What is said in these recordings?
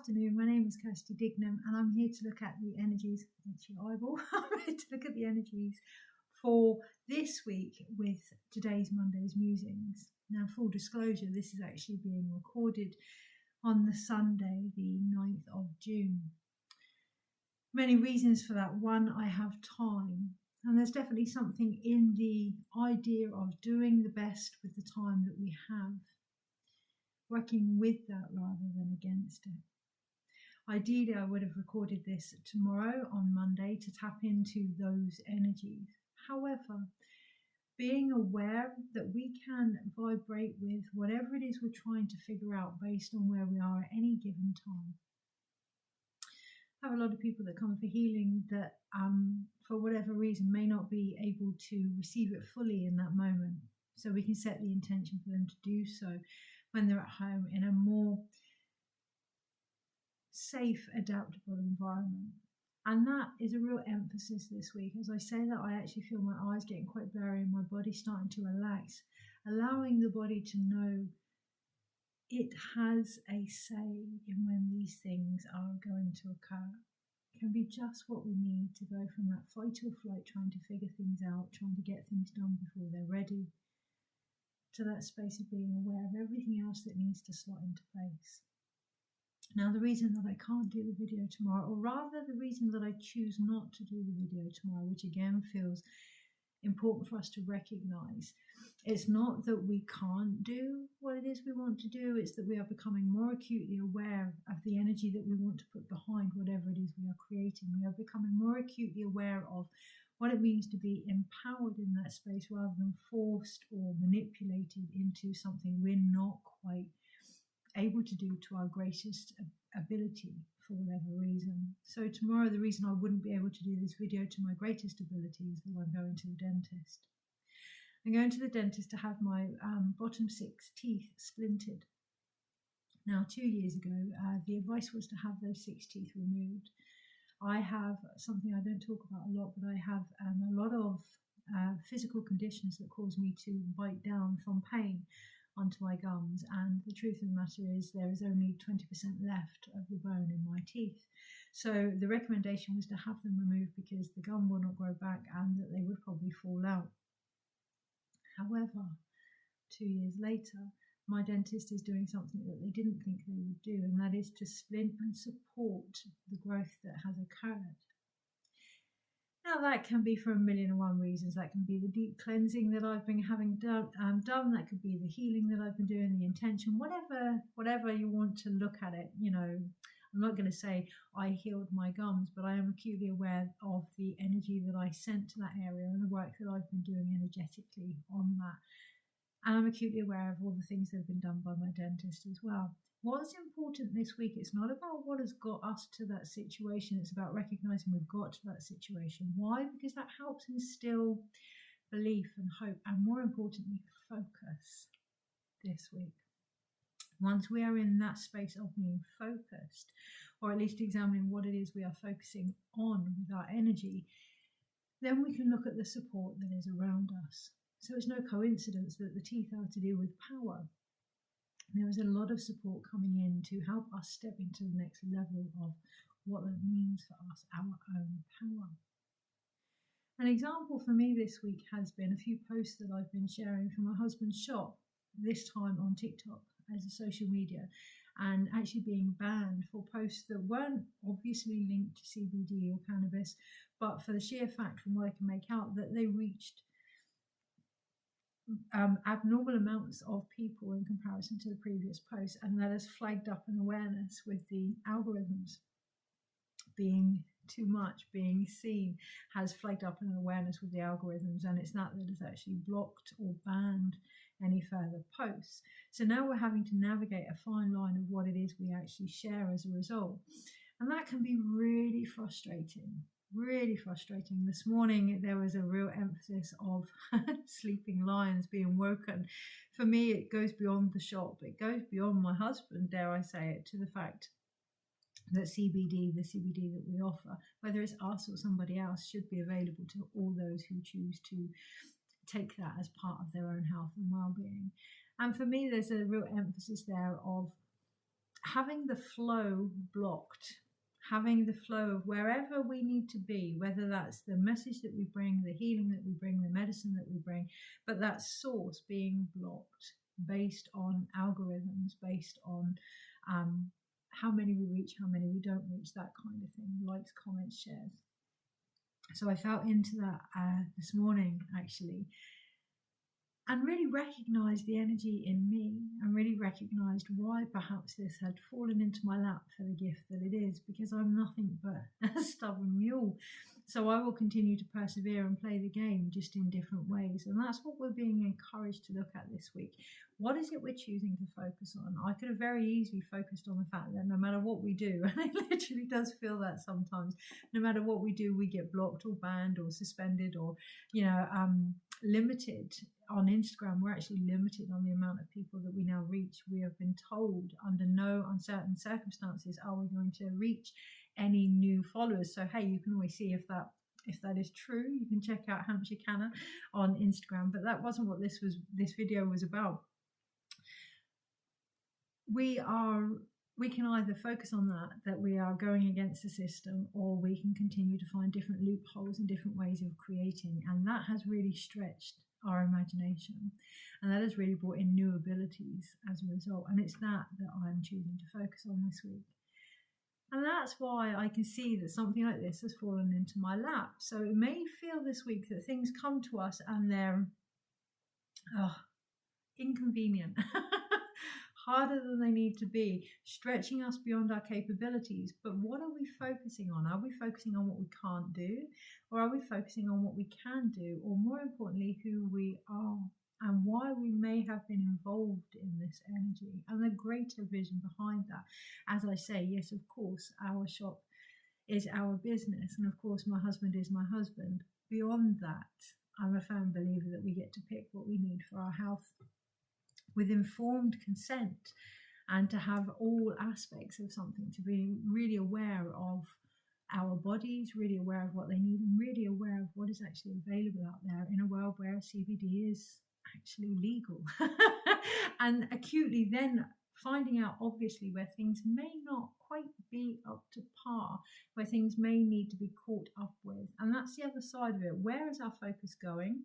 afternoon, my name is Kirsty Dignam and I'm here to look at the energies, it's your eyeball, I'm here to look at the energies for this week with today's Monday's Musings. Now, full disclosure, this is actually being recorded on the Sunday, the 9th of June. Many reasons for that. One, I have time, and there's definitely something in the idea of doing the best with the time that we have, working with that rather than against it. Ideally, I would have recorded this tomorrow on Monday to tap into those energies. However, being aware that we can vibrate with whatever it is we're trying to figure out based on where we are at any given time. I have a lot of people that come for healing that for whatever reason may not be able to receive it fully in that moment. So we can set the intention for them to do so when they're at home in a more safe, adaptable environment. And that is a real emphasis this week. As I say that, I actually feel my eyes getting quite blurry and my body starting to relax, allowing the body to know it has a say in when these things are going to occur. It can be just what we need to go from that fight or flight, trying to figure things out, trying to get things done before they're ready, to that space of being aware of everything else that needs to slot into place. Now, the reason that I can't do the video tomorrow, or rather the reason that I choose not to do the video tomorrow, which again feels important for us to recognize, it's not that we can't do what it is we want to do, it's that we are becoming more acutely aware of the energy that we want to put behind whatever it is we are creating. We are becoming more acutely aware of what it means to be empowered in that space rather than forced or manipulated into something we're not quite able to do to our greatest ability for whatever reason. So tomorrow, the reason I wouldn't be able to do this video to my greatest ability is that I'm going to the dentist. I'm going to the dentist to have my bottom 6 teeth splintered. Now, 2 years ago, the advice was to have those 6 teeth removed. I have something I don't talk about a lot, but I have a lot of physical conditions that cause me to bite down from pain onto my gums, and the truth of the matter is there is only 20% left of the bone in my teeth. So the recommendation was to have them removed because the gum will not grow back and that they would probably fall out. However, 2 years later, my dentist is doing something that they didn't think they would do, and that is to splint and support the growth that has occurred. Now, that can be for a million and one reasons. That can be the deep cleansing that I've been having done. That could be the healing that I've been doing, the intention, whatever you want to look at it. You know, I'm not going to say I healed my gums, but I am acutely aware of the energy that I sent to that area and the work that I've been doing energetically on that. And I'm acutely aware of all the things that have been done by my dentist as well. What's important this week, it's not about what has got us to that situation, it's about recognizing we've got to that situation. Why? Because that helps instill belief and hope, and more importantly, focus this week. Once we are in that space of being focused, or at least examining what it is we are focusing on with our energy, then we can look at the support that is around us. So it's no coincidence that the teeth are to do with power. There is a lot of support coming in to help us step into the next level of what that means for us, our own power. An example for me this week has been a few posts that I've been sharing from my husband's shop, this time on TikTok as a social media, and actually being banned for posts that weren't obviously linked to CBD or cannabis, but for the sheer fact from what I can make out that they reached abnormal amounts of people in comparison to the previous post, and that has flagged up an awareness with the algorithms being too much being seen, has flagged up an awareness with the algorithms, and it's that has actually blocked or banned any further posts. So now we're having to navigate a fine line of what it is we actually share as a result, and that can be really frustrating. Really frustrating. This morning there was a real emphasis of sleeping lions being woken. For me, it goes beyond the shop. It goes beyond my husband, dare I say it, to the fact that CBD, the CBD that we offer, whether it's us or somebody else, should be available to all those who choose to take that as part of their own health and well-being. And for me, there's a real emphasis there of having the flow blocked, having the flow of wherever we need to be, whether that's the message that we bring, the healing that we bring, the medicine that we bring, but that source being blocked based on algorithms, based on how many we reach, how many we don't reach, that kind of thing, likes, comments, shares. So I felt into that this morning, actually, and really recognized the energy in me, and really recognized why perhaps this had fallen into my lap for the gift that it is, because I'm nothing but a stubborn mule. So I will continue to persevere and play the game, just in different ways. And that's what we're being encouraged to look at this week. What is it we're choosing to focus on? I could have very easily focused on the fact that no matter what we do, and it literally does feel that sometimes, no matter what we do, we get blocked or banned or suspended or, limited. On Instagram, we're actually limited on the amount of people that we now reach. We have been told under no uncertain circumstances are we going to reach any new followers. So hey, you can always see if that is true. You can check out Hampshire Canna on Instagram, but that wasn't what this video was about. We can either focus on that we are going against the system, or we can continue to find different loopholes and different ways of creating, and that has really stretched our imagination, and that has really brought in new abilities as a result. And it's that I'm choosing to focus on this week, and that's why I can see that something like this has fallen into my lap. So it may feel this week that things come to us and they're inconvenient, harder than they need to be, stretching us beyond our capabilities. But what are we focusing on? Are we focusing on what we can't do, or are we focusing on what we can do, or more importantly, who we are and why we may have been involved in this energy, and the greater vision behind that? As I say, yes, of course, our shop is our business, and of course my husband is my husband. Beyond that, I'm a firm believer that we get to pick what we need for our health with informed consent, and to have all aspects of something, to be really aware of our bodies, really aware of what they need, and really aware of what is actually available out there in a world where CBD is actually legal. And acutely then finding out, obviously, where things may not quite be up to par, where things may need to be caught up with. And that's the other side of it. Where is our focus going?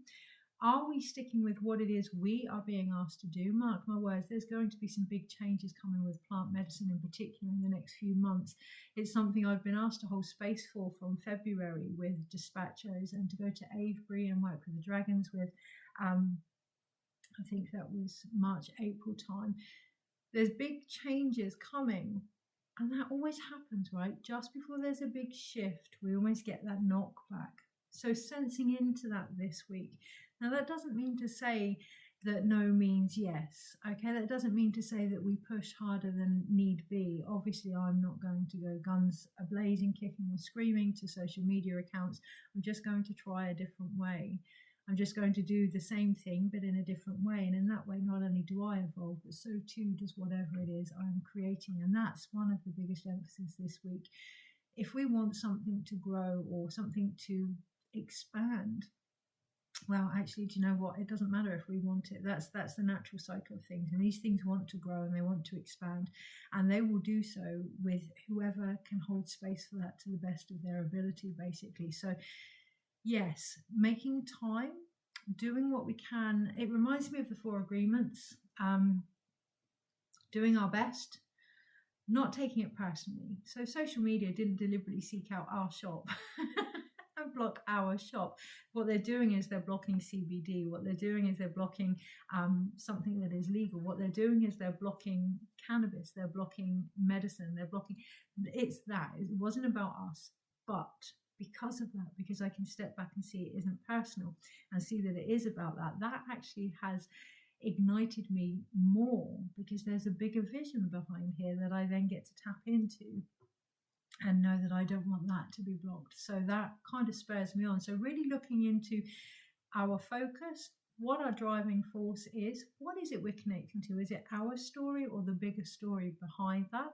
Are we sticking with what it is we are being asked to do? Mark my words, there's going to be some big changes coming with plant medicine in particular in the next few months. It's something I've been asked to hold space for from February with dispatchos, and to go to Avebury and work with the dragons with, I think that was March, April time. There's big changes coming. And that always happens, right? Just before there's a big shift, we almost get that knockback. So sensing into that this week. Now, that doesn't mean to say that no means yes, okay? That doesn't mean to say that we push harder than need be. Obviously, I'm not going to go guns a-blazing, kicking and screaming to social media accounts. I'm just going to try a different way. I'm just going to do the same thing, but in a different way. And in that way, not only do I evolve, but so too does whatever it is I'm creating. And that's one of the biggest emphasis this week. If we want something to grow or something to expand, well, actually, do you know what? It doesn't matter if we want it. That's the natural cycle of things. And these things want to grow and they want to expand. And they will do so with whoever can hold space for that to the best of their ability, basically. So, yes, making time, doing what we can. It reminds me of the 4 agreements. Doing our best, not taking it personally. So social media didn't deliberately seek out our shop and block our shop. What they're doing is they're blocking CBD. What they're doing is they're blocking something that is legal. What they're doing is they're blocking cannabis. They're blocking medicine. They're blocking. It's that. It wasn't about us. But because of that, because I can step back and see it isn't personal and see that it is about that, that actually has ignited me more, because there's a bigger vision behind here that I then get to tap into and know that I don't want that to be blocked. So that kind of spurs me on. So really looking into our focus, what our driving force is, what is it we're connecting to? Is it our story or the bigger story behind that?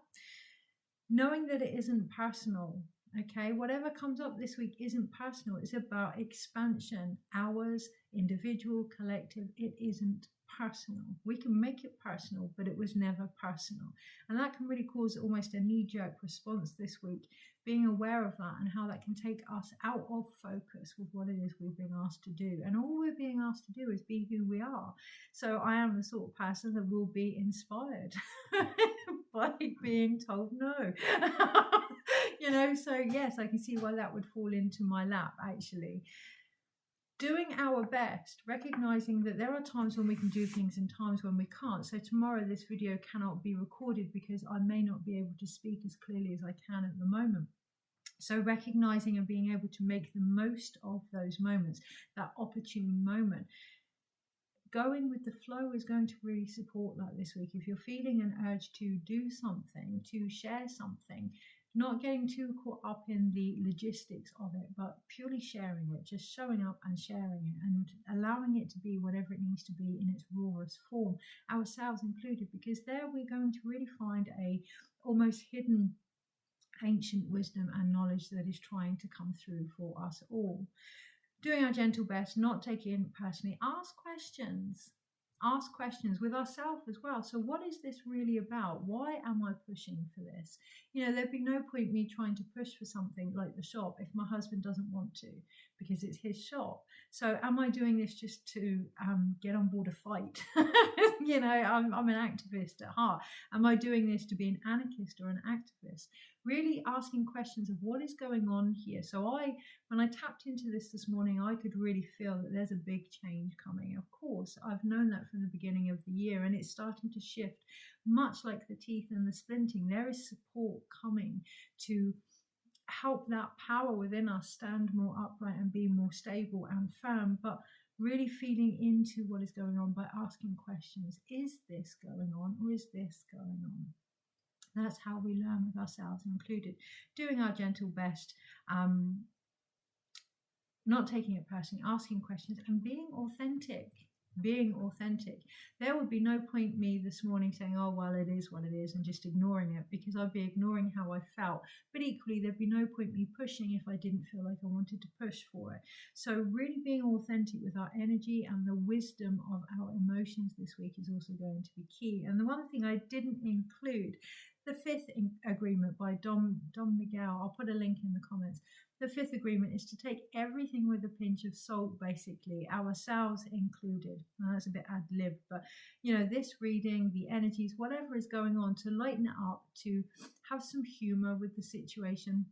Knowing that it isn't personal, Okay, whatever comes up this week isn't personal. It's about expansion. Ours, individual, collective, it isn't personal. We can make it personal, but it was never personal. And that can really cause almost a knee-jerk response this week, being aware of that and how that can take us out of focus with what it is we've been asked to do. And all we're being asked to do is be who we are. So I am the sort of person that will be inspired by being told no. You know, so yes, I can see why that would fall into my lap, actually. Doing our best, recognizing that there are times when we can do things and times when we can't. So tomorrow this video cannot be recorded because I may not be able to speak as clearly as I can at the moment. So recognizing and being able to make the most of those moments, that opportune moment. Going with the flow is going to really support that this week. If you're feeling an urge to do something, to share something, not getting too caught up in the logistics of it, but purely sharing it, just showing up and sharing it and allowing it to be whatever it needs to be in its rawest form, ourselves included, because there we're going to really find a almost hidden ancient wisdom and knowledge that is trying to come through for us all. Doing our gentle best, not taking it personally. Ask questions. Ask questions with ourselves as well. So what is this really about? Why am I pushing for this? You know, there'd be no point me trying to push for something like the shop if my husband doesn't want to, because it's his shop. So am I doing this just to get on board a fight? You know, I'm an activist at heart. Am I doing this to be an anarchist or an activist? Really asking questions of what is going on here. So when I tapped into this morning, I could really feel that there's a big change coming. Of course, I've known that from the beginning of the year, and it's starting to shift, much like the teeth and the splinting. There is support coming to help that power within us stand more upright and be more stable and firm, but really feeling into what is going on by asking questions. Is this going on, or is this going on? That's how we learn with ourselves included. Doing our gentle best, not taking it personally, asking questions and being authentic. There would be no point me this morning saying, oh, well, it is what it is, and just ignoring it, because I'd be ignoring how I felt. But equally, there'd be no point me pushing if I didn't feel like I wanted to push for it. So really being authentic with our energy and the wisdom of our emotions this week is also going to be key. And the one thing I didn't include, the fifth agreement by Don Miguel, I'll put a link in the comments. The fifth agreement is to take everything with a pinch of salt, basically, ourselves included. Now, that's a bit ad-lib, but, you know, this reading, the energies, whatever is going on, to lighten it up, to have some humor with the situation.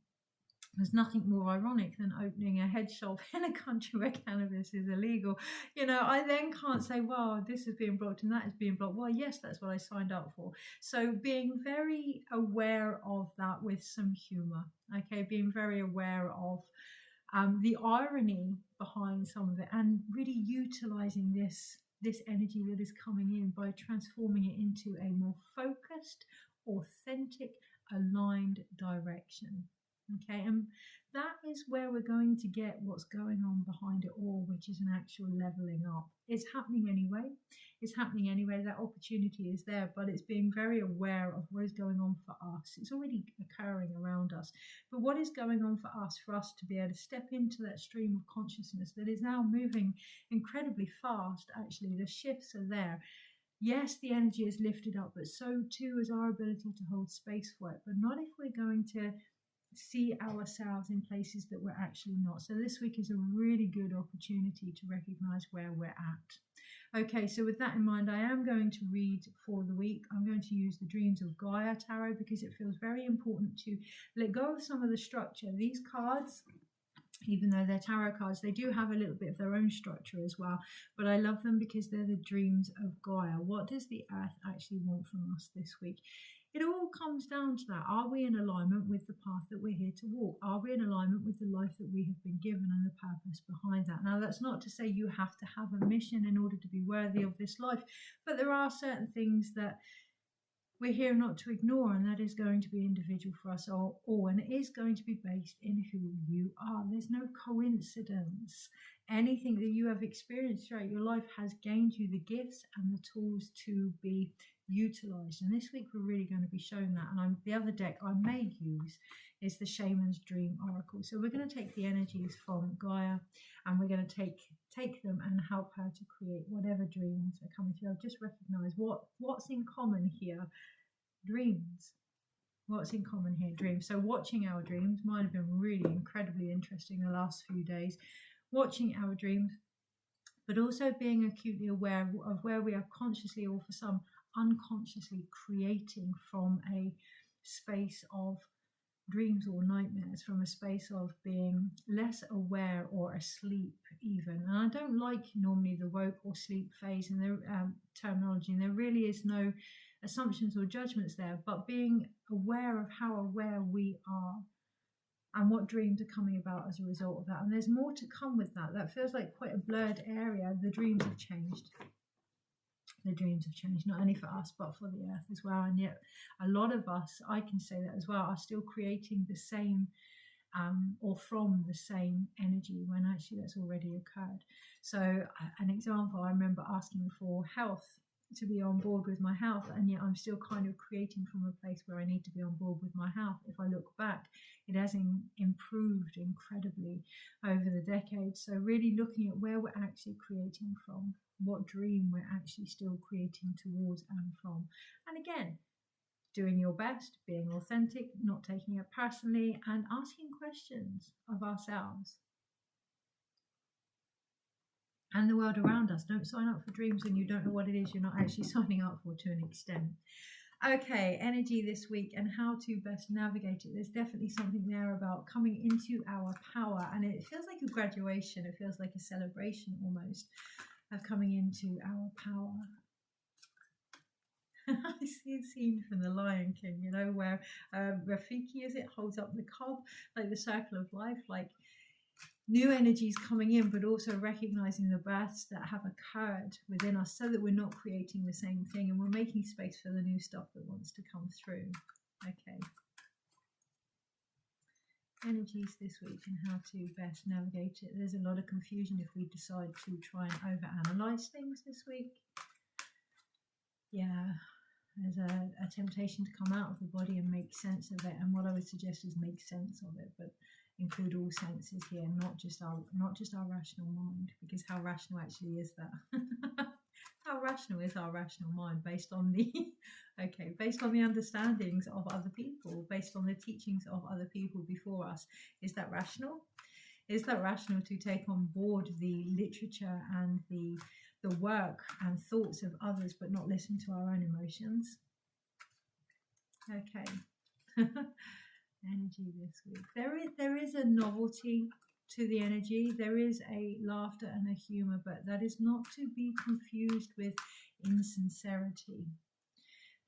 There's nothing more ironic than opening a head shop in a country where cannabis is illegal. You know, I then can't say, well, this is being blocked and that is being blocked. Well, yes, that's what I signed up for. So being very aware of that with some humor, okay, being very aware of the irony behind some of it, and really utilizing this energy that is coming in by transforming it into a more focused, authentic, aligned direction. Okay, and that is where we're going to get what's going on behind it all, which is an actual leveling up. It's happening anyway. It's happening anyway. That opportunity is there, but it's being very aware of what is going on for us. It's already occurring around us. But what is going on for us to be able to step into that stream of consciousness that is now moving incredibly fast, actually. The shifts are there. Yes, the energy is lifted up, but so too is our ability to hold space for it. But not if we're going to see ourselves in places that we're actually not. So this week is a really good opportunity to recognize where we're at. Okay, so with that in mind, I am going to read for the week. I'm going to use the Dreams of Gaia Tarot because it feels very important to let go of some of the structure. These cards, even though they're tarot cards, they do have a little bit of their own structure as well, but I love them because they're the dreams of Gaia. What does the earth actually want from us this week? It all comes down to that. Are we in alignment with the path that we're here to walk? Are we in alignment with the life that we have been given and the purpose behind that? Now, that's not to say you have to have a mission in order to be worthy of this life, but there are certain things that we're here not to ignore, and that is going to be individual for us all, and it is going to be based in who you are. There's no coincidence. Anything that you have experienced throughout your life has gained you the gifts and the tools to be utilized. And this week we're really going to be showing that. And the other deck I may use is the Shaman's Dream Oracle. So we're going to take the energies from Gaia, and we're going to take them and help her to create whatever dreams are coming through. I've just recognized what's in common here. Dreams. What's in common here? Dreams. So watching our dreams might have been really incredibly interesting the last few days. Watching our dreams, but also being acutely aware of where we are consciously, or for some unconsciously, creating from a space of dreams or nightmares, from a space of being less aware or asleep even. And I don't like normally the woke or sleep phase in the terminology, and there really is no assumptions or judgments there, but being aware of how aware we are and what dreams are coming about as a result of that. And there's more to come with that. That feels like quite a blurred area. The dreams have changed. The dreams have changed, not only for us, but for the earth as well. And yet a lot of us, I can say that as well, are still creating the same or from the same energy, when actually that's already occurred. So an example, I remember asking for health, to be on board with my health, and yet I'm still kind of creating from a place where I need to be on board with my health. If I look back, it has improved incredibly over the decades. So really looking at where we're actually creating from, what dream we're actually still creating towards and from. And again, doing your best, being authentic, not taking it personally, and asking questions of ourselves and the world around us. Don't sign up for dreams and you don't know what it is you're not actually signing up for, to an extent. Okay, energy this week and how to best navigate it. There's definitely something there about coming into our power, and it feels like a graduation. It feels like a celebration almost of coming into our power. I see a scene from The Lion King, you know, where Rafiki, is it, holds up the cub, like the circle of life, like new energies coming in, but also recognizing the births that have occurred within us, so that we're not creating the same thing and we're making space for the new stuff that wants to come through. Okay. Energies this week and how to best navigate it. There's a lot of confusion if we decide to try and overanalyze things this week. Yeah, there's a temptation to come out of the body and make sense of it. And what I would suggest is make sense of it, but include all senses here, not just our rational mind, because how rational actually is that? How rational is our rational mind based on the based on the understandings of other people, based on the teachings of other people before us? Is that rational? Is that rational to take on board the literature and the work and thoughts of others, but not listen to our own emotions? Okay. Energy this week. There is a novelty to the energy. There is a laughter and a humor, but that is not to be confused with insincerity.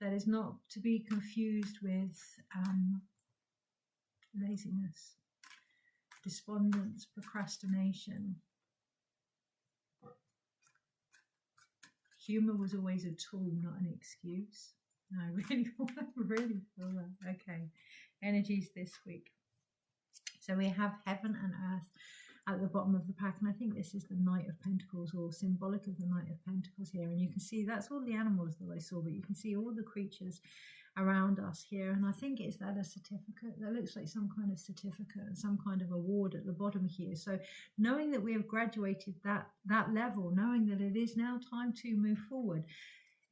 That is not to be confused with laziness, despondence, procrastination. Humor was always a tool, not an excuse. I really feel that. Okay, energies this week. So we have heaven and earth at the bottom of the pack, and I think this is the Knight of Pentacles, or symbolic of the Knight of Pentacles here. And you can see that's all the animals that I saw, but you can see all the creatures around us here. And I think, is that a certificate? That looks like some kind of certificate and some kind of award at the bottom here. So knowing that we have graduated that level, knowing that it is now time to move forward,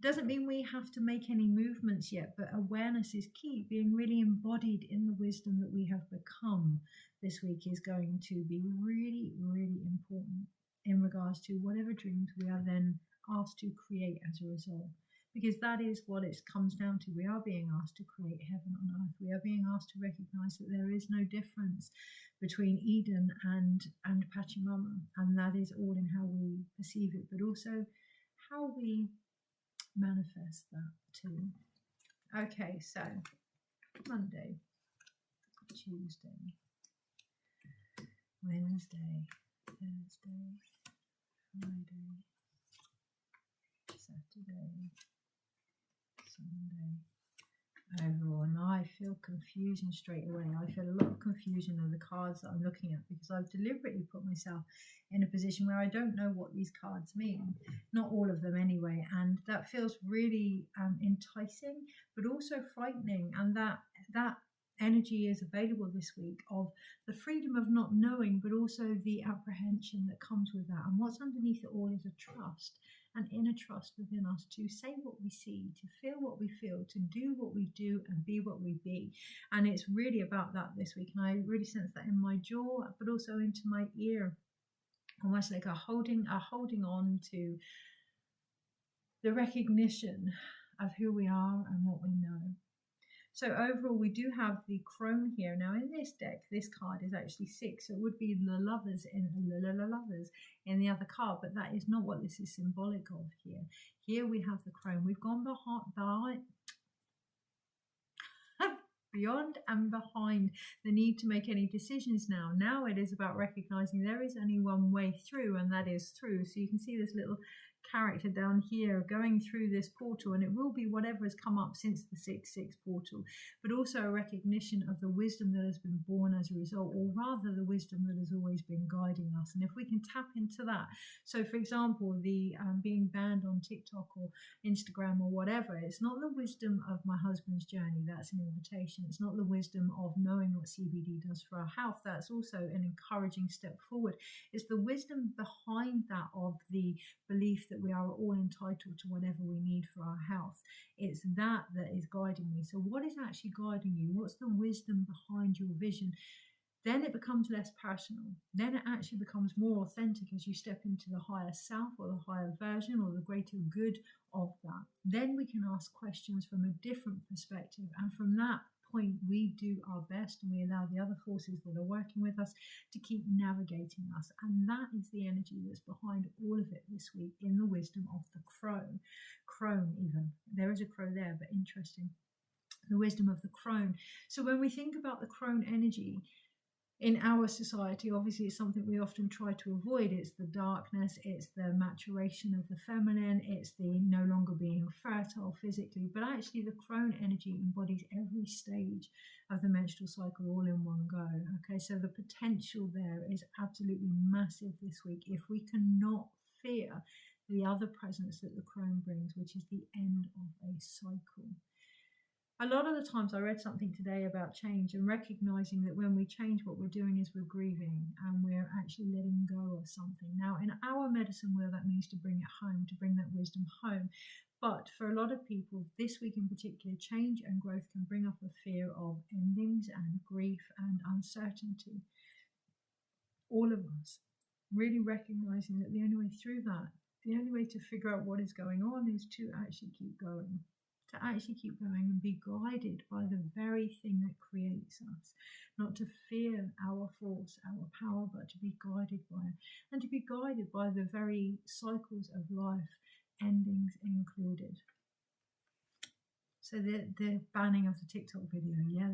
doesn't mean we have to make any movements yet, but awareness is key. Being really embodied in the wisdom that we have become this week is going to be really, really important in regards to whatever dreams we are then asked to create as a result. Because that is what it comes down to. We are being asked to create heaven on earth. We are being asked to recognize that there is no difference between Eden and Pachamama, and that is all in how we perceive it, but also how we manifest that too. Okay, so Monday, Tuesday, Wednesday, Thursday, Friday, Saturday, Sunday, overall, and I feel confusion straight away. I feel a lot of confusion in the cards that I'm looking at, because I've deliberately put myself in a position where I don't know what these cards mean, not all of them anyway, and that feels really enticing but also frightening. And that energy is available this week of the freedom of not knowing, but also the apprehension that comes with that. And what's underneath it all is a trust, an inner trust within us to say what we see, to feel what we feel, to do what we do, and be what we be. And it's really about that this week. And I really sense that in my jaw, but also into my ear, almost like a holding on to the recognition of who we are and what we know. So overall, we do have the crone here. Now in this deck, this card is actually 6, so it would be the lovers in the other card, but that is not what this is symbolic of here. Here we have the crone. We've gone beyond and behind the need to make any decisions now. Now it is about recognizing there is only one way through, and that is through. So you can see this little character down here going through this portal, and it will be whatever has come up since the 6-6 portal, but also a recognition of the wisdom that has been born as a result, or rather the wisdom that has always been guiding us. And if we can tap into that, so for example, the being banned on TikTok or Instagram or whatever, it's not the wisdom of my husband's journey, that's an invitation. It's not the wisdom of knowing what CBD does for our health, that's also an encouraging step forward. It's the wisdom behind that of the belief that we are all entitled to whatever we need for our health. It's that is guiding me. So what is actually guiding you? What's the wisdom behind your vision? Then it becomes less personal. Then it actually becomes more authentic as you step into the higher self, or the higher version, or the greater good of that. Then we can ask questions from a different perspective, and from that point we do our best, and we allow the other forces that are working with us to keep navigating us. And that is the energy that's behind all of it this week, in the wisdom of the crone. Even there is a crow there, but interesting, the wisdom of the crone. So when we think about the crone energy in our society, obviously it's something we often try to avoid. It's the darkness, it's the maturation of the feminine, it's the no longer being fertile physically, but actually the crone energy embodies every stage of the menstrual cycle all in one go. Okay, so the potential there is absolutely massive this week if we cannot fear the other presence that the crone brings, which is the end of a cycle. A lot of the times I read something today about change, and recognizing that when we change, what we're doing is we're grieving and we're actually letting go of something. Now, in our medicine wheel, that means to bring it home, to bring that wisdom home. But for a lot of people, this week in particular, change and growth can bring up a fear of endings and grief and uncertainty. All of us really recognizing that the only way through that, the only way to figure out what is going on, is to actually keep going. To actually keep going and be guided by the very thing that creates us. Not to fear our force, our power, but to be guided by it. And to be guided by the very cycles of life, endings included. So the banning of the TikTok video, yeah,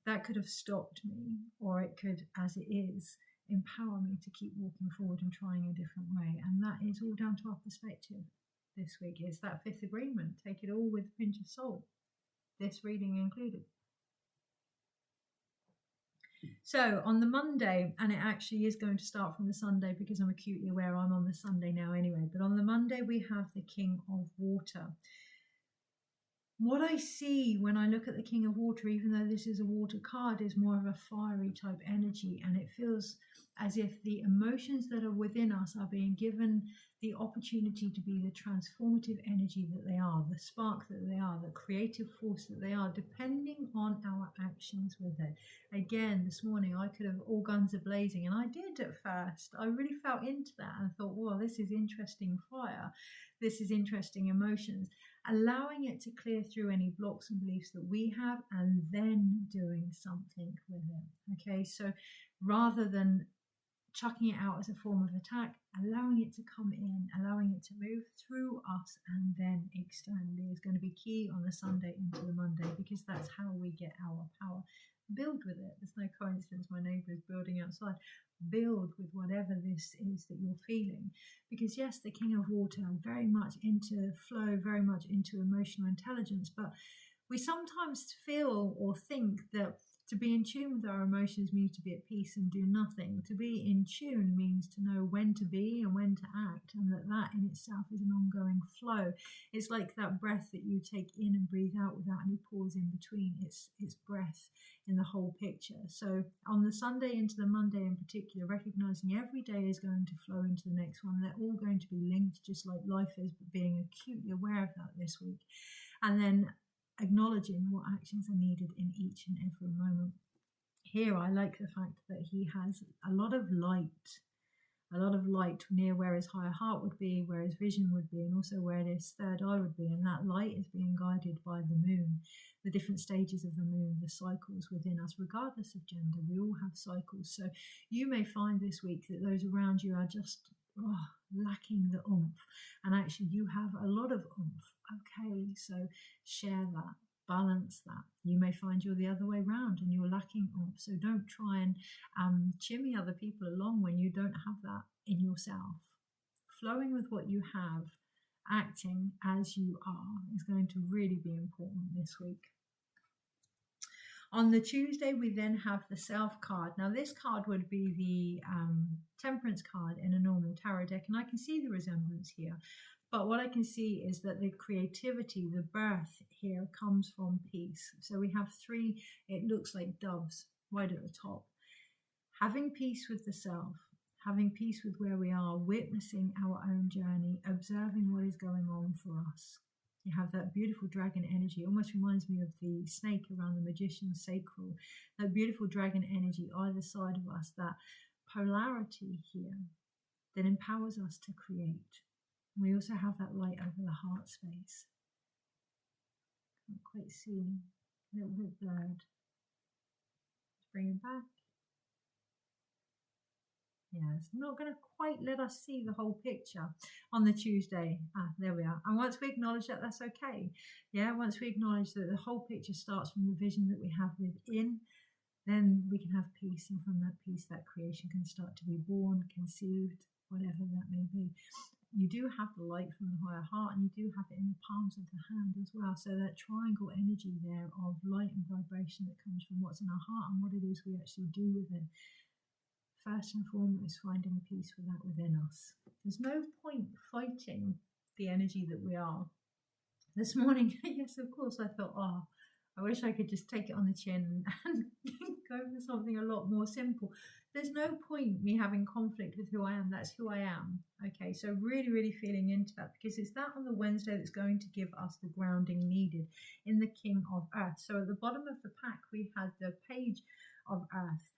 that could have stopped me, or it could, as it is, empower me to keep walking forward and trying a different way. And that is all down to our perspective. This week is that 5th agreement. Take it all with a pinch of salt, this reading included. So on the Monday, and it actually is going to start from the Sunday because I'm acutely aware I'm on the Sunday now anyway, but on the Monday we have the King of Water. What I see when I look at the King of Water, even though this is a water card, is more of a fiery type energy, and it feels as if the emotions that are within us are being given the opportunity to be the transformative energy that they are, the spark that they are, the creative force that they are, depending on our actions with it. Again, this morning I could have all guns a-blazing, and I did at first. I really felt into that and thought, well, this is interesting fire. This is interesting emotions. Allowing it to clear through any blocks and beliefs that we have, and then doing something with it. Okay, so rather than chucking it out as a form of attack, allowing it to come in, allowing it to move through us and then externally is going to be key on the Sunday into the Monday, because that's how we get our power. Build with it. There's no coincidence my neighbour is building outside. Build with whatever this is that you're feeling, because yes, the King of Water, very much into flow, very much into emotional intelligence, but We sometimes feel or think that to be in tune with our emotions means to be at peace and do nothing. To be in tune means to know when to be and when to act, and that in itself is an ongoing flow. It's like that breath that you take in and breathe out without any pause in between. It's breath in the whole picture. So on the Sunday into the Monday in particular, recognizing every day is going to flow into the next one. They're all going to be linked, just like life is, but being acutely aware of that this week. And then acknowledging what actions are needed in each and every moment. Here, I like the fact that he has a lot of light near where his higher heart would be, where his vision would be, and also where his third eye would be. And that light is being guided by the moon, the different stages of the moon, the cycles within us, regardless of gender. We all have cycles. So you may find this week that those around you are just lacking the oomph, and actually you have a lot of oomph. Okay, so share that, balance that. You may find you're the other way around and you're lacking oomph, so don't try and chimney other people along when you don't have that in yourself. Flowing with what you have, acting as you are, is going to really be important this week. On the Tuesday, we then have the Self card. Now, this card would be the Temperance card in a normal tarot deck, and I can see the resemblance here. But what I can see is that the creativity, the birth here comes from peace. So we have three, it looks like doves right at the top. Having peace with the self, having peace with where we are, witnessing our own journey, observing what is going on for us. You have that beautiful dragon energy. It almost reminds me of the snake around the magician's sacral. That beautiful dragon energy either side of us, that polarity here that empowers us to create. We also have that light over the heart space. Can't quite see, a little bit blurred. Let's bring it back. Yeah, it's not going to quite let us see the whole picture on the Tuesday. There we are. And once we acknowledge that, that's okay. Yeah, once we acknowledge that the whole picture starts from the vision that we have within, then we can have peace. And from that peace, that creation can start to be born, conceived, whatever that may be. You do have the light from the higher heart, and you do have it in the palms of the hand as well. So that triangle energy there of light and vibration that comes from what's in our heart and what it is we actually do with it. First and foremost, finding peace with that within us. There's no point fighting the energy that we are. This morning, yes, of course, I thought, I wish I could just take it on the chin and go for something a lot more simple. There's no point me having conflict with who I am. That's who I am. Okay, so really, really feeling into that, because it's that on the Wednesday that's going to give us the grounding needed in the King of Earth. So at the bottom of the pack, we had the Page of Earth.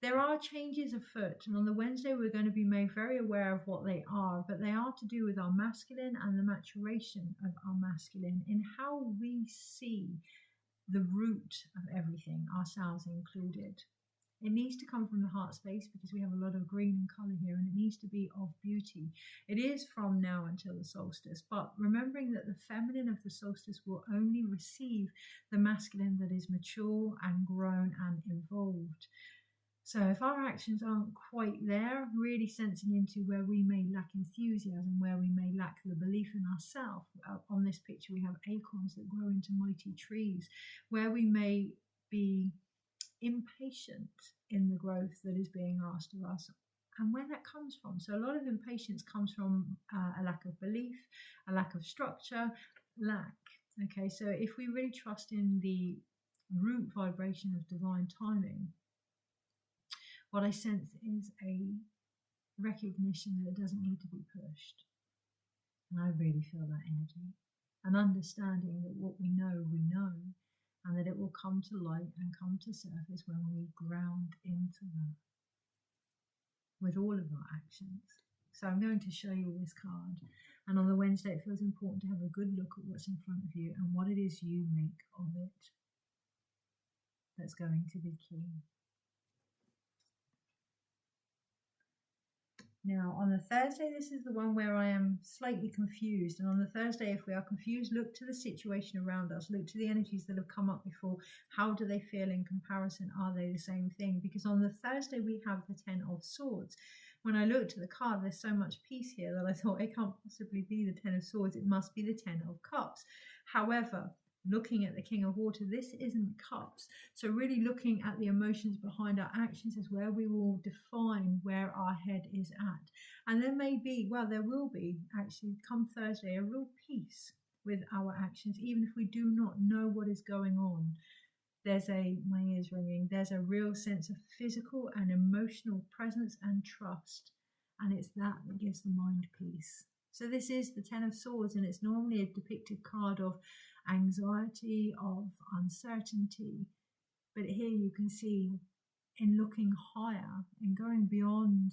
There are changes afoot, and on the Wednesday we're going to be made very aware of what they are, but they are to do with our masculine and the maturation of our masculine in how we see the root of everything, ourselves included. It needs to come from the heart space because we have a lot of green and colour here, and it needs to be of beauty. It is from now until the solstice, but remembering that the feminine of the solstice will only receive the masculine that is mature and grown and evolved. So if our actions aren't quite there, really sensing into where we may lack enthusiasm, where we may lack the belief in ourselves. On this picture, we have acorns that grow into mighty trees, where we may be impatient in the growth that is being asked of us, and where that comes from. So a lot of impatience comes from a lack of belief, a lack of structure, lack. Okay, so if we really trust in the root vibration of divine timing, what I sense is a recognition that it doesn't need to be pushed. And I really feel that energy. An understanding that what we know, and that it will come to light and come to surface when we ground into that with all of our actions. So I'm going to show you this card. And on the Wednesday, it feels important to have a good look at what's in front of you and what it is you make of it. That's going to be key. Now, on the Thursday, this is the one where I am slightly confused. And on the Thursday, if we are confused, look to the situation around us. Look to the energies that have come up before. How do they feel in comparison? Are they the same thing? Because on the Thursday, we have the Ten of Swords. When I looked at the card, there's so much peace here that I thought it can't possibly be the Ten of Swords. It must be the Ten of Cups. However, looking at the King of Water, this isn't cups. So really looking at the emotions behind our actions is where we will define where our head is at. And there will be actually come Thursday, a real peace with our actions, even if we do not know what is going on. My ears ringing, there's a real sense of physical and emotional presence and trust. And it's that gives the mind peace. So this is the Ten of Swords, and it's normally a depicted card of anxiety, of uncertainty. But here you can see, in looking higher and going beyond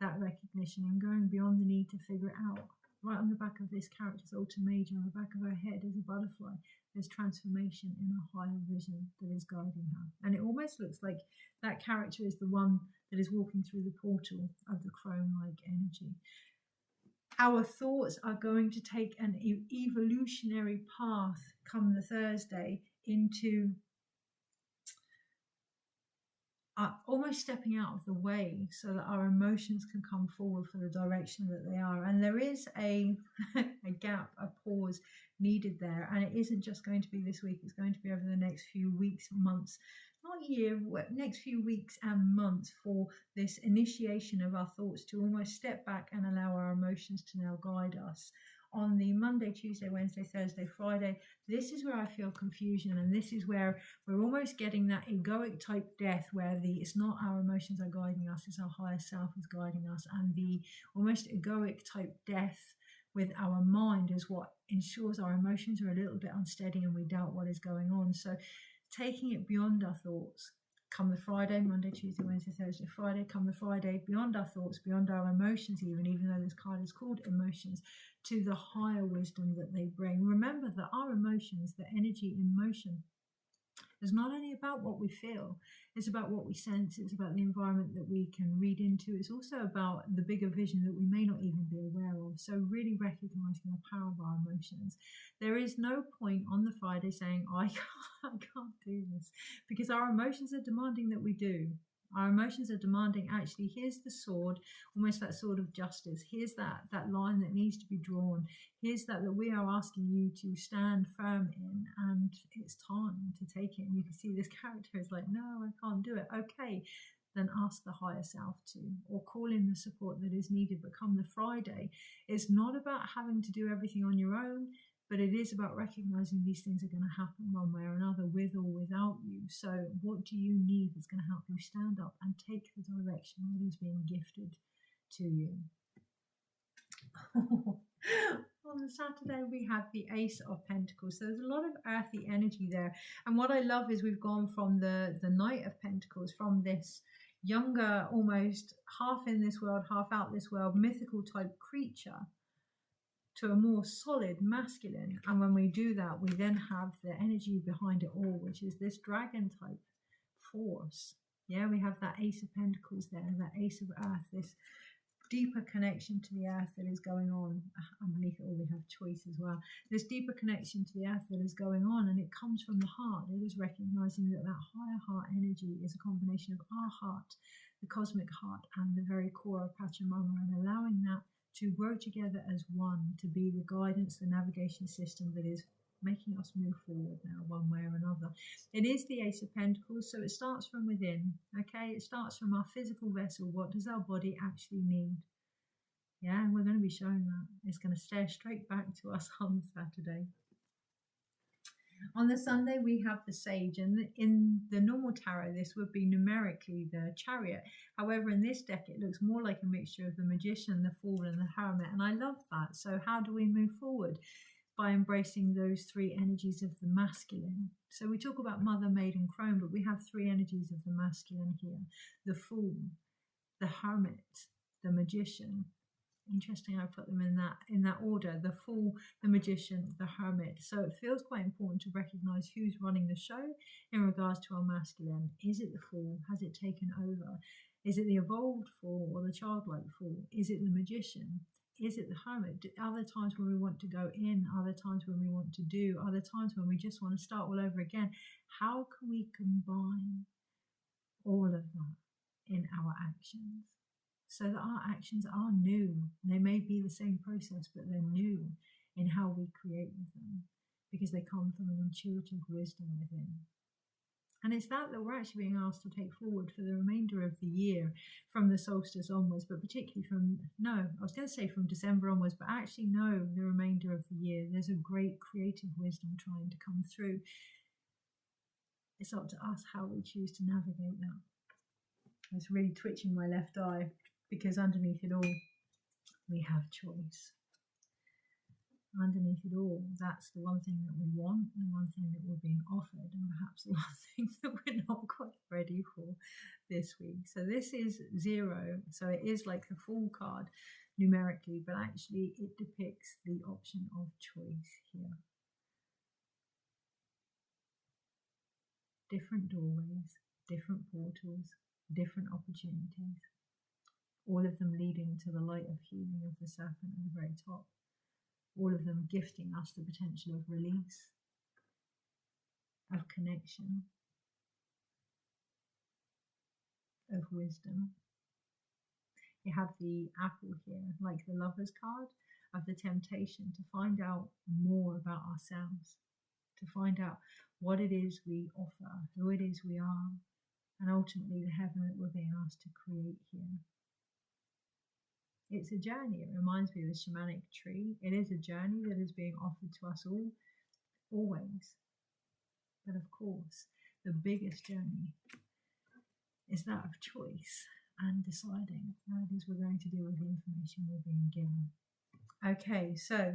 that recognition and going beyond the need to figure it out. Right on the back of this character's altar major, on the back of her head is a butterfly. There's transformation in a higher vision that is guiding her. And it almost looks like that character is the one that is walking through the portal of the crone-like energy. Our thoughts are going to take an evolutionary path come the Thursday into almost stepping out of the way so that our emotions can come forward for the direction that they are. And there is a gap, a pause needed there. And it isn't just going to be this week, it's going to be over the next few weeks, months, not year, next few weeks and months, for this initiation of our thoughts to almost step back and allow our emotions to now guide us. On the Monday, Tuesday, Wednesday, Thursday, Friday, this is where I feel confusion, and this is where we're almost getting that egoic type death where it's not our emotions are guiding us, it's our higher self is guiding us, and the almost egoic type death with our mind is what ensures our emotions are a little bit unsteady and we doubt what is going on. So taking it beyond our thoughts, come the Friday, Monday, Tuesday, Wednesday, Thursday, Friday, come the Friday, beyond our thoughts, beyond our emotions even though this card is called emotions, to the higher wisdom that they bring. Remember that our emotions, the energy in motion, is not only about what we feel, it's about what we sense, it's about the environment that we can read into, it's also about the bigger vision that we may not even be aware of. So really recognizing the power of our emotions. There is no point on the Friday saying, I can't do this, because our emotions are demanding that we do. Our emotions are demanding, actually, here's the sword, almost that sword of justice. Here's that line that needs to be drawn. Here's that we are asking you to stand firm in, and it's time to take it. And you can see this character is like, no, I can't do it. Okay, then ask the higher self to, or call in the support that is needed. But come the Friday, it's not about having to do everything on your own, but it is about recognizing these things are going to happen one way or another, with or without you. So what do you need that's going to help you stand up and take the direction that is being gifted to you? On the Saturday, we have the Ace of Pentacles. So there's a lot of earthy energy there. And what I love is we've gone from the Knight of Pentacles, from this younger, almost half in this world, half out this world, mythical type creature, to a more solid masculine. And when we do that, we then have the energy behind it all, which is this dragon type force. Yeah, we have that Ace of Pentacles there, that Ace of Earth, this deeper connection to the earth that is going on. Underneath it all, we have choice as well. This deeper connection to the earth that is going on, and it comes from the heart. It is recognizing that higher heart energy is a combination of our heart, the cosmic heart, and the very core of Pachamama, and allowing that to grow together as one, to be the guidance, the navigation system that is making us move forward now, one way or another. It is the Ace of Pentacles, so it starts from within, okay? It starts from our physical vessel. What does our body actually need? Yeah, and we're going to be showing that. It's going to stare straight back to us on Saturday. On the Sunday, we have the Sage, and in the normal tarot, this would be numerically the Chariot. However, in this deck, it looks more like a mixture of the Magician, the Fool, and the Hermit, and I love that. So how do we move forward? By embracing those three energies of the masculine. So we talk about Mother, Maiden, Crone, but we have three energies of the masculine here. The Fool, the Hermit, the Magician. Interesting, I put them in that order: the Fool, the Magician, the Hermit. So it feels quite important to recognize who's running the show in regards to our masculine. Is it the Fool? Has it taken over? Is it the evolved Fool or the childlike Fool? Is it the Magician? Is it the Hermit? Other times when we want to go in, other times when we want to do, other times when we just want to start all over again. How can we combine all of that in our actions, so that our actions are new? They may be the same process, but they're new in how we create with them. because they come from an intuitive wisdom within. And it's that we're actually being asked to take forward for the remainder of the year, from the solstice onwards, but particularly from December onwards, but actually no, the remainder of the year. There's a great creative wisdom trying to come through. It's up to us how we choose to navigate that. I was really twitching my left eye because underneath it all, we have choice. Underneath it all, that's the one thing that we want, the one thing that we're being offered, and perhaps the one thing that we're not quite ready for this week. So this is 0, so it is like the full card numerically, but actually it depicts the option of choice here. Different doorways, different portals, different opportunities, all of them leading to the light of healing of the serpent at the very top. All of them gifting us the potential of release, of connection, of wisdom. You have the apple here, like the Lover's card, of the temptation to find out more about ourselves, to find out what it is we offer, who it is we are, and ultimately the heaven that we're being asked to create here. It's a journey. It reminds me of the shamanic tree. It is a journey that is being offered to us all, always. But of course, the biggest journey is that of choice and deciding what it is we're going to do with the information we're being given. Okay, so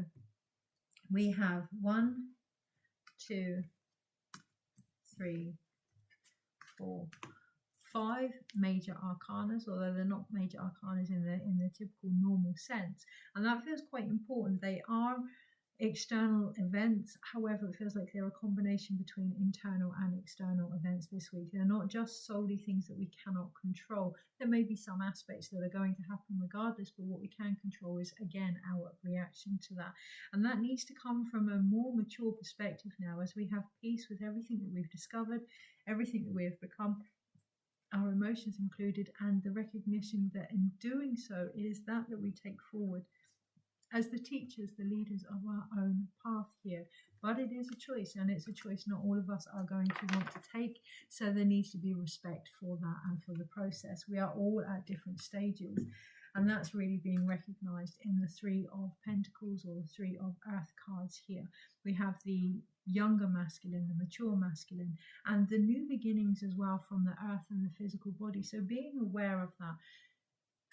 we have 1, 2, 3, 4, 5 major arcanas, although they're not major arcanas in the typical normal sense, and that feels quite important. They are external events, however it feels like they're a combination between internal and external events this week. They're not just solely things that we cannot control. There may be some aspects that are going to happen regardless, but what we can control is, again, our reaction to that, and that needs to come from a more mature perspective now, as we have peace with everything that we've discovered, everything that we have become, our emotions included, and the recognition that in doing so it is that we take forward as the teachers, the leaders of our own path here. But it is a choice, and it's a choice not all of us are going to want to take, so there needs to be respect for that and for the process. We are all at different stages, and that's really being recognized in the 3 of Pentacles, or the 3 of Earth cards here. We have the younger masculine, the mature masculine, and the new beginnings as well from the earth and the physical body. So being aware of that,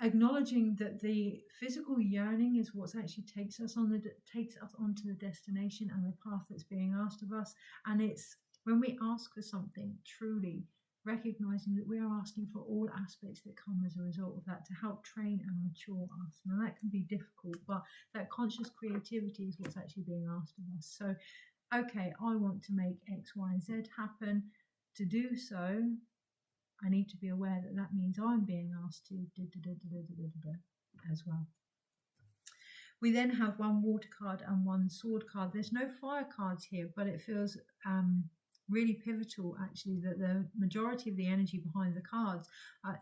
acknowledging that the physical yearning is what actually takes us onto the destination and the path that's being asked of us. And it's when we ask for something, truly recognizing that we are asking for all aspects that come as a result of that to help train and mature us. Now that can be difficult, but that conscious creativity is what's actually being asked of us. So okay, I want to make X, Y, and Z happen. To do so, I need to be aware that that means I'm being asked to as well. We then have 1 water card and 1 sword card. There's no fire cards here, but it feels really pivotal, actually, that the majority of the energy behind the cards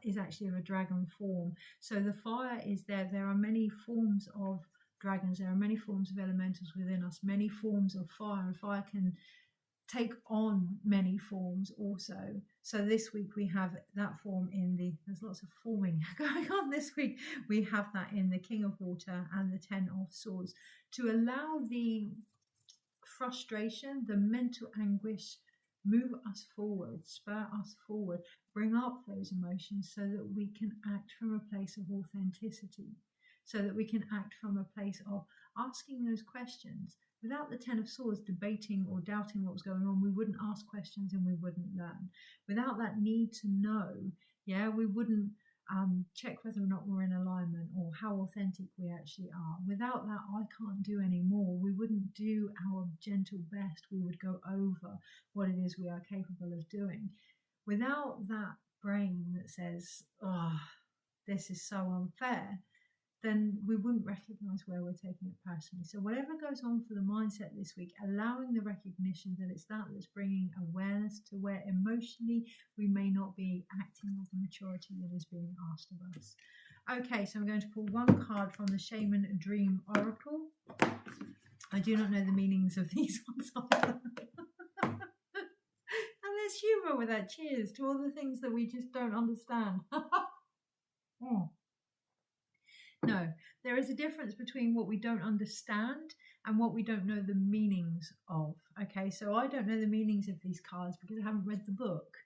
is actually of a dragon form. So the fire is there. There are many forms of dragons. There are many forms of elementals within us, many forms of fire, and fire can take on many forms also. So this week we have that form there's lots of forming going on this week. We have that in the King of Water and the 10 of Swords, to allow the frustration, the mental anguish, move us forward, spur us forward, bring up those emotions so that we can act from a place of authenticity, so that we can act from a place of asking those questions. Without the 10 of Swords debating or doubting what was going on, we wouldn't ask questions and we wouldn't learn. Without that need to know, we wouldn't check whether or not we're in alignment or how authentic we actually are. Without that, I can't do any more. We wouldn't do our gentle best. We would go over what it is we are capable of doing. Without that brain that says, oh, this is so unfair, then we wouldn't recognize where we're taking it personally. So whatever goes on for the mindset this week, allowing the recognition that it's that's bringing awareness to where emotionally we may not be acting with the maturity that is being asked of us. Okay, so I'm going to pull 1 card from the Shaman Dream Oracle. I do not know the meanings of these ones either. And there's humour with that. Cheers to all the things that we just don't understand. Oh. No, there is a difference between what we don't understand and what we don't know the meanings of. Okay, so I don't know the meanings of these cards because I haven't read the book.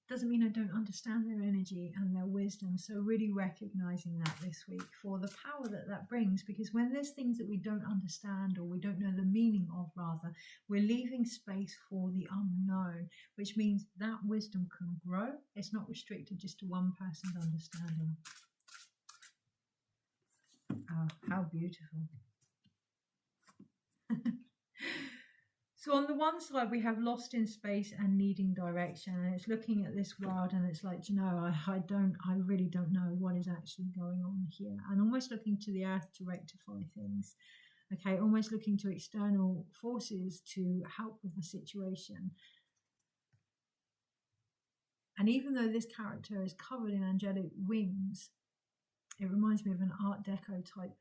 Doesn't mean I don't understand their energy and their wisdom. So really recognizing that this week for the power that that brings, because when there's things that we don't understand or we don't know the meaning of, rather, we're leaving space for the unknown, which means that wisdom can grow. It's not restricted just to one person's understanding. Oh, how beautiful. So on the one side, we have lost in space and needing direction, and it's looking at this world and it's like, you know, I really don't know what is actually going on here, and almost looking to the earth to rectify things. Okay, almost looking to external forces to help with the situation. And even though this character is covered in angelic wings, it reminds me of an Art Deco type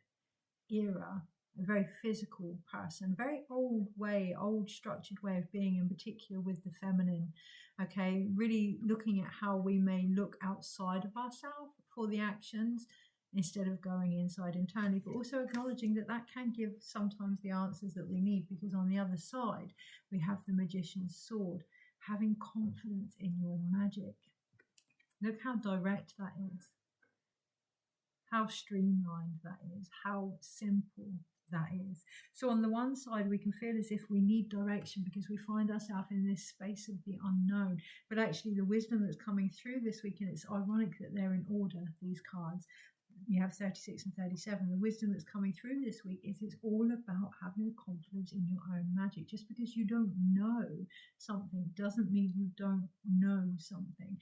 era, a very physical person, very old structured way of being, in particular with the feminine. Okay, really looking at how we may look outside of ourselves for the actions instead of going inside internally, but also acknowledging that that can give sometimes the answers that we need, because on the other side we have the magician's sword, having confidence in your magic. Look how direct that is, how streamlined that is, how simple that is. So on the one side, we can feel as if we need direction because we find ourselves in this space of the unknown, but actually the wisdom that's coming through this week, and it's ironic that they're in order, these cards, you have 36 and 37, the wisdom that's coming through this week is it's all about having the confidence in your own magic. Just because you don't know something doesn't mean you don't know something.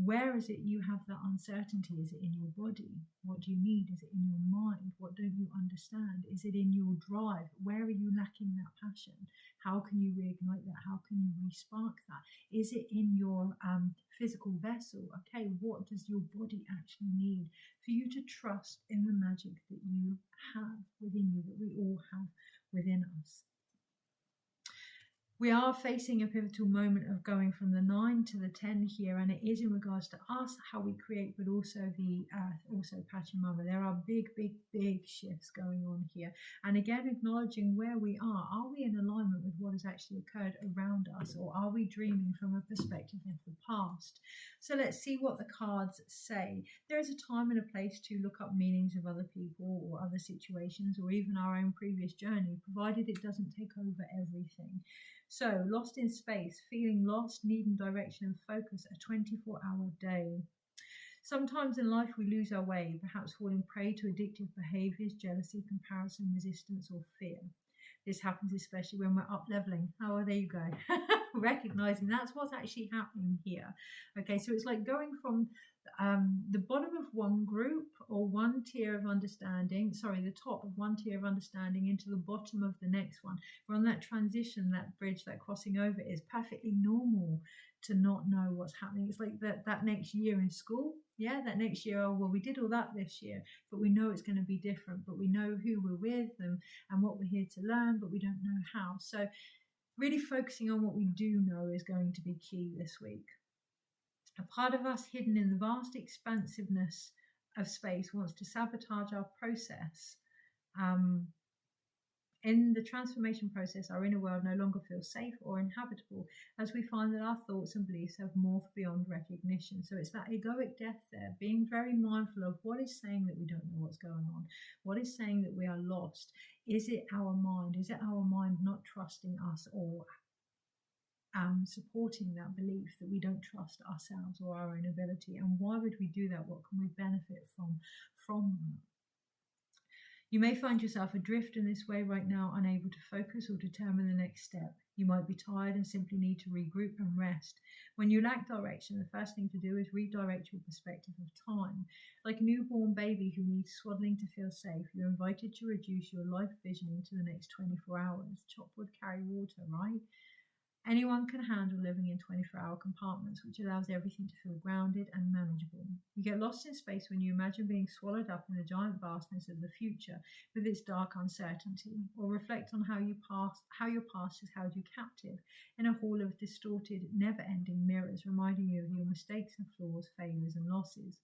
Where is it you have that uncertainty? Is it in your body? What do you need? Is it in your mind? What don't you understand? Is it in your drive? Where are you lacking that passion? How can you reignite that? How can you re-spark that? Is it in your physical vessel? Okay, what does your body actually need for you to trust in the magic that you have within you, that we all have within us? We are facing a pivotal moment of going from the 9 to the 10 here, and it is in regards to us, how we create, but also the earth, also Pachamama. There are big shifts going on here. And again, acknowledging where we are. Are we in alignment with what has actually occurred around us, or are we dreaming from a perspective of the past? So let's see what the cards say. There is a time and a place to look up meanings of other people or other situations, or even our own previous journey, provided it doesn't take over everything. So, lost in space, feeling lost, needing direction and focus, a 24-hour day. Sometimes in life we lose our way, perhaps falling prey to addictive behaviours, jealousy, comparison, resistance or fear. This happens especially when we're up leveling. Oh, there you go. Recognizing that's what's actually happening here. Okay, so it's like going from the bottom of one group or one tier of understanding, the top of one tier of understanding into the bottom of the next one. We're on that transition, that bridge, that crossing over. Is perfectly normal to not know what's happening. It's like that next year in school. Yeah, that next year, oh, well, we did all that this year, but we know it's going to be different, but we know who we're with and what we're here to learn, but we don't know how. So really focusing on what we do know is going to be key this week. A part of us hidden in the vast expansiveness of space wants to sabotage our process. In the transformation process, our inner world no longer feels safe or inhabitable, as we find that our thoughts and beliefs have morphed beyond recognition. So it's that egoic death there, being very mindful of what is saying that we don't know what's going on, what is saying that we are lost. Is it our mind? Is it our mind not trusting us, or supporting that belief that we don't trust ourselves or our own ability? And why would we do that? What can we benefit from that? You may find yourself adrift in this way right now, unable to focus or determine the next step. You might be tired and simply need to regroup and rest. When you lack direction, the first thing to do is redirect your perspective of time. Like a newborn baby who needs swaddling to feel safe, you're invited to reduce your life vision into the next 24 hours. Chop wood, carry water, right? Anyone can handle living in 24-hour compartments, which allows everything to feel grounded and manageable. You get lost in space when you imagine being swallowed up in the giant vastness of the future with its dark uncertainty, or reflect on how your past has held you captive in a hall of distorted, never-ending mirrors, reminding you of your mistakes and flaws, failures and losses.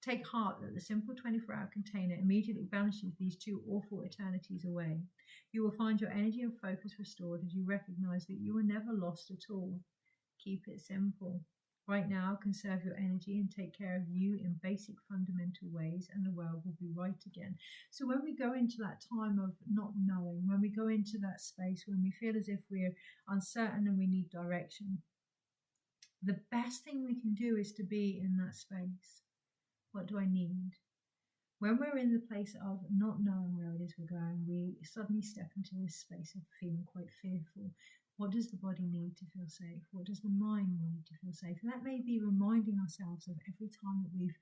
Take heart that the simple 24-hour container immediately banishes these two awful eternities away. You will find your energy and focus restored as you recognize that you were never lost at all. Keep it simple. Right now, conserve your energy and take care of you in basic fundamental ways, and the world will be right again. So when we go into that time of not knowing, when we go into that space, when we feel as if we're uncertain and we need direction, the best thing we can do is to be in that space. What do I need? When we're in the place of not knowing where it is we're going, we suddenly step into this space of feeling quite fearful. What does the body need to feel safe? What does the mind need to feel safe? And that may be reminding ourselves of every time that we've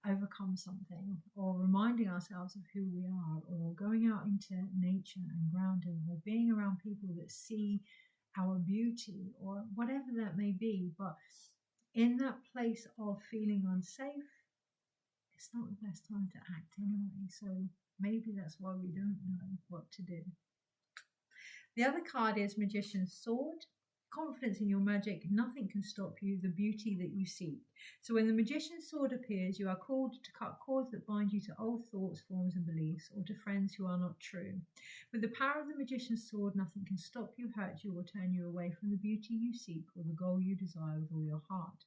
overcome something, or reminding ourselves of who we are, or going out into nature and grounding, or being around people that see our beauty, or whatever that may be. But in that place of feeling unsafe, it's not the best time to act anyway, so maybe that's why we don't know what to do. The other card is Magician's Sword. Confidence in your magic, nothing can stop you, the beauty that you seek. So when the Magician's Sword appears, you are called to cut cords that bind you to old thoughts, forms and beliefs, or to friends who are not true. With the power of the Magician's Sword, nothing can stop you, hurt you, or turn you away from the beauty you seek or the goal you desire with all your heart.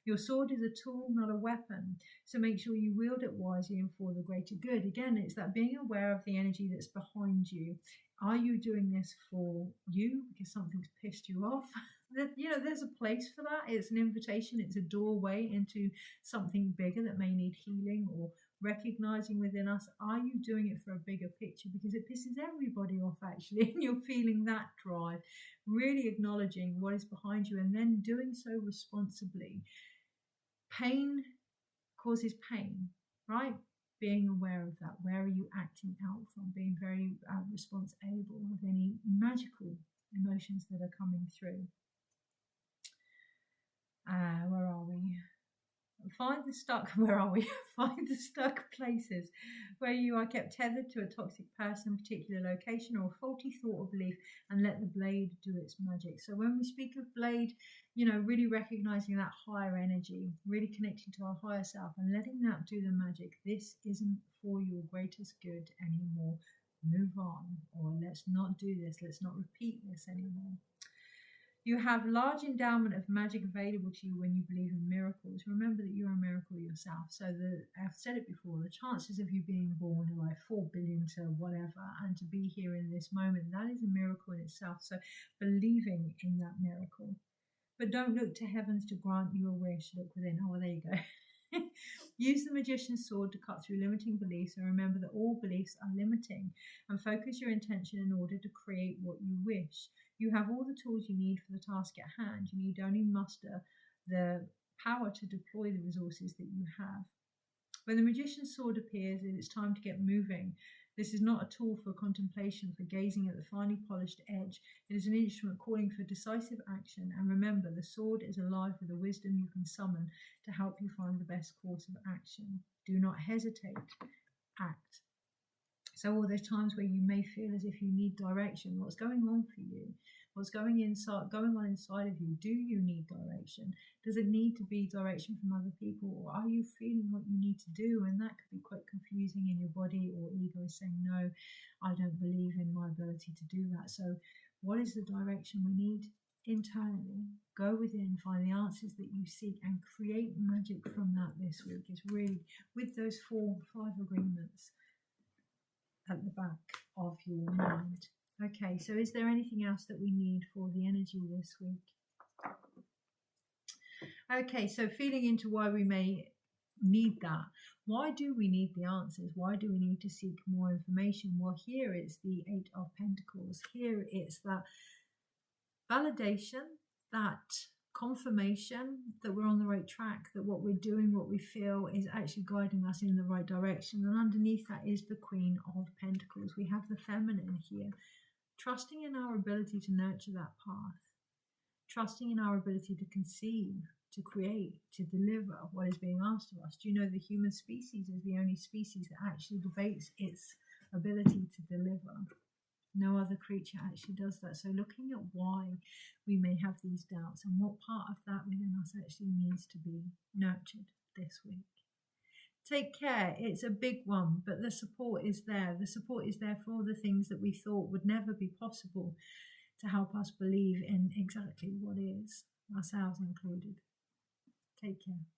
Your sword is a tool, not a weapon, so make sure you wield it wisely and for the greater good. Again, it's that being aware of the energy that's behind you. Are you doing this for you because something's pissed you off? There's a place for that. It's an invitation. It's a doorway into something bigger that may need healing, or recognizing within us, are you doing it for a bigger picture? Because it pisses everybody off, actually, and you're feeling that drive. Really acknowledging what is behind you and then doing so responsibly. Pain causes pain, right? Being aware of that. Where are you acting out from? Being very responsible of any magical emotions that are coming through. Where are we? Find the stuck places where you are kept tethered to a toxic person, particular location, or a faulty thought or belief, and let the blade do its magic. So when we speak of blade, really recognizing that higher energy, really connecting to our higher self and letting that do the magic. This isn't for your greatest good anymore. Move on, or let's not do this. Let's not repeat this anymore. You have large endowment of magic available to you when you believe in miracles. Remember that you're a miracle yourself. So I've said it before, the chances of you being born are like 4 billion to whatever, and to be here in this moment, that is a miracle in itself. So believing in that miracle. But don't look to heavens to grant you a wish. Look within. Oh, well, there you go. Use the Magician's Sword to cut through limiting beliefs, and remember that all beliefs are limiting, and focus your intention in order to create what you wish. You have all the tools you need for the task at hand. You need only muster the power to deploy the resources that you have. When the Magician's Sword appears, it is time to get moving. This is not a tool for contemplation, for gazing at the finely polished edge. It is an instrument calling for decisive action. And remember, the sword is alive with the wisdom you can summon to help you find the best course of action. Do not hesitate. Act. So all those times where you may feel as if you need direction, what's going on for you? What's going on inside of you? Do you need direction? Does it need to be direction from other people, or are you feeling what you need to do? And that could be quite confusing in your body, or ego is saying, no, I don't believe in my ability to do that. So what is the direction we need? Internally, go within, find the answers that you seek, and create magic from that this week. It's really with those 4-5 agreements at the back of your mind. Okay, so is there anything else that we need for the energy this week? Okay, so feeling into why we may need that. Why do we need the answers? Why do we need to seek more information? Well, here it's the 8 of Pentacles. Here it's that validation, that confirmation that we're on the right track, that what we're doing, what we feel is actually guiding us in the right direction. And underneath that is the Queen of Pentacles. We have the feminine here, trusting in our ability to nurture that path. trusting in our ability to conceive, to create, to deliver what is being asked of us. Do you know the human species is the only species that actually debates its ability to deliver? No other creature actually does that. So looking at why we may have these doubts and what part of that within us actually needs to be nurtured this week. Take care. It's a big one, but the support is there. The support is there for all the things that we thought would never be possible to help us believe in exactly what is, ourselves included. Take care.